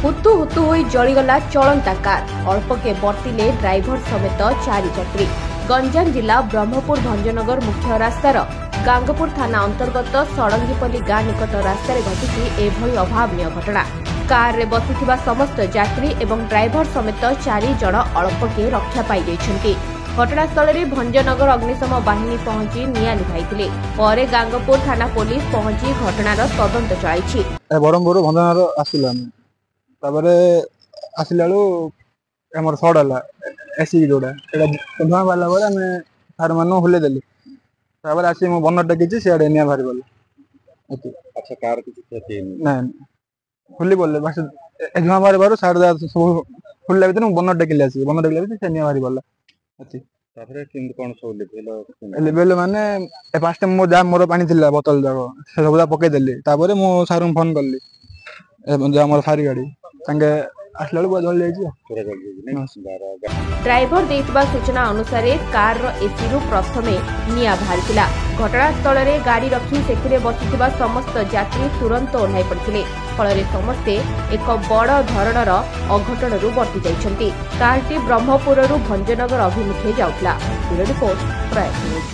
हुतु हुतु होई जलीगला चलंता car अल्पके बर्तिले driver समेत 4 यात्री। गंजाम जिला ब्रह्मपुर भंजनगर मुख्य रास्तार गांगपुर थाना अंतर्गत सड़ंगीपल्ली गाँ निकट रास्तार घटी एभली अभावनीय घटना। कार रे बसिथिबा समस्त यात्री एवं ड्राइवर समेत 4 जण अल्पके रक्षा पाई जाइछन्ति। घटनास्थल में भंजनगर अग्निशम बाहिनी पहुंची निया लिभाइथिले। परे गांगपुर थाना पुलिस पहुंची घटनार तदंत चलाइछि। ब्रह्मपुर भंजनगर आसिला तापरे आसिला हमर सड़ला एसी जोड़ा एटा धुआ वाला बड़ा मैं थार मानो हुले देली तापरे आसी मो बनर डकिछि सेडे निया भारी बोल। अच्छा कार किछ क्षति नहीं हुली बोले बस धुआ भारी बारो साइड दा सब हुल्ला भीतर बनर डकिले आसी बनर डकिले से निया भारी बोल। अच्छी तापरे किंद कोन सो लेबेल माने ए पांच टाइम मो जा मोर पानी थिला बोतल जाको से सबदा पके देली तापरे मो सारू फोन करली ए जा मोर फारी गाड़ी संगे आसला बेलू जल जाइछि। ड्राइवर देइतबा सूचना अनुसार कार रो एसी रु प्रथमे निया भारितिला। घटनास्थल में गाड़ी रखी सेथिरे बसिथिबा समस्त यात्री तुरंत ओह्लाई पड़थिले। फଳରେ समस्ते एक बड़ धरणर अघटनरू बर्ती जाइछन्ति। कारटी ब्रह्मपुररू भंजनगर अभिमुखे जाउथला। ब्यूरो रिपोर्ट प्रयास न्यूज।